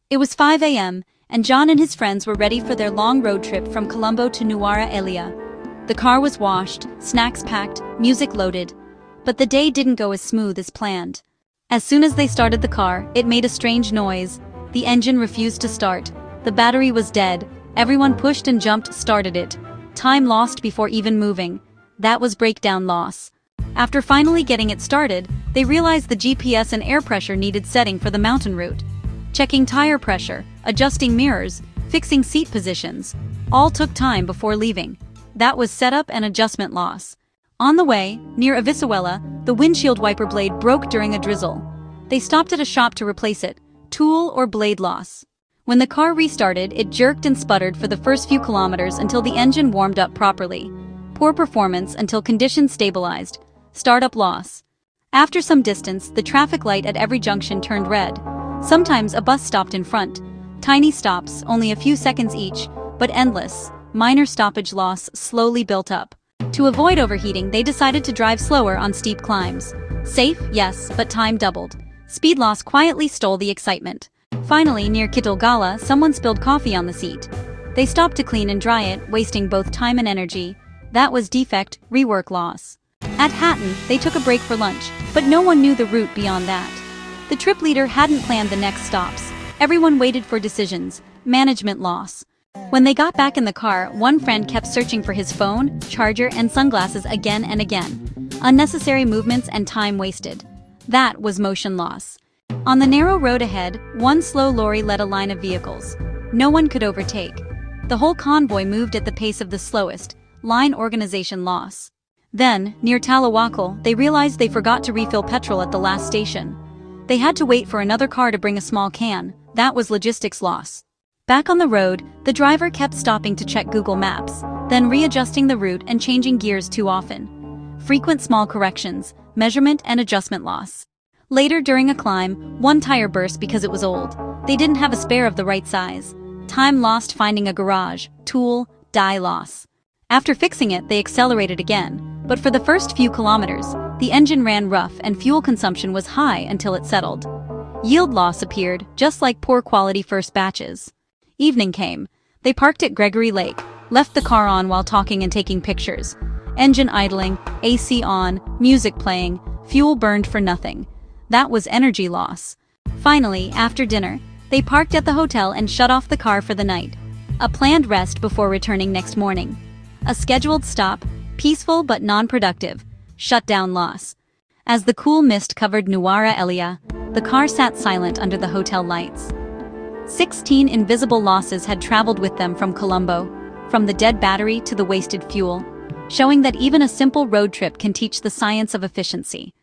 It was 5 a.m., and John and his friends were ready for their long road trip from Colombo to Nuwara Elia. The car was washed, snacks packed, music loaded. But the day didn't go as smooth as planned. As soon as they started the car, it made a strange noise. The engine refused to start. The battery was dead. Everyone pushed and jumped, started it. Time lost before even moving. That was breakdown loss. After finally getting it started, they realized the GPS and air pressure needed setting for the mountain route. Checking tire pressure, adjusting mirrors, fixing seat positions, all took time before leaving. That was setup and adjustment loss. On the way, near Avisuela, the windshield wiper blade broke during a drizzle. They stopped at a shop to replace it. Tool or blade loss. When the car restarted, it jerked and sputtered for the first few kilometers until the engine warmed up properly. Poor performance until conditions stabilized. Startup loss. After some distance, the traffic light at every junction turned red. Sometimes a bus stopped in front. Tiny stops, only a few seconds each, but endless. Minor stoppage loss slowly built up. To avoid overheating, they decided to drive slower on steep climbs. Safe, yes, but time doubled. Speed loss quietly stole the excitement. Finally, near Kitulgala, someone spilled coffee on the seat. They stopped to clean and dry it, wasting both time and energy. That was defect, rework loss. At Hatton, they took a break for lunch, but no one knew the route beyond that. The trip leader hadn't planned the next stops. Everyone waited for decisions. Management loss. When they got back in the car, one friend kept searching for his phone, charger, and sunglasses again and again. Unnecessary movements and time wasted. That was motion loss. On the narrow road ahead, one slow lorry led a line of vehicles. No one could overtake. The whole convoy moved at the pace of the slowest. Line organization loss. Then, near Talawakal, they realized they forgot to refill petrol at the last station. They had to wait for another car to bring a small can. That was logistics loss. Back on the road, the driver kept stopping to check Google Maps, then readjusting the route and changing gears too often. Frequent small corrections, measurement and adjustment loss. Later during a climb, one tire burst because it was old. They didn't have a spare of the right size. Time lost finding a garage, tool, die loss. After fixing it, they accelerated again. But for the first few kilometers, the engine ran rough and fuel consumption was high until it settled. Yield loss appeared, just like poor quality first batches. Evening came. They parked at Gregory Lake, left the car on while talking and taking pictures. Engine idling, AC on, music playing, fuel burned for nothing. That was energy loss. Finally, after dinner, they parked at the hotel and shut off the car for the night. A planned rest before returning next morning. A scheduled stop, peaceful but non-productive. Shutdown loss. As the cool mist covered Nuwara Elia, the car sat silent under the hotel lights. 16 invisible losses had traveled with them from Colombo, from the dead battery to the wasted fuel, showing that even a simple road trip can teach the science of efficiency.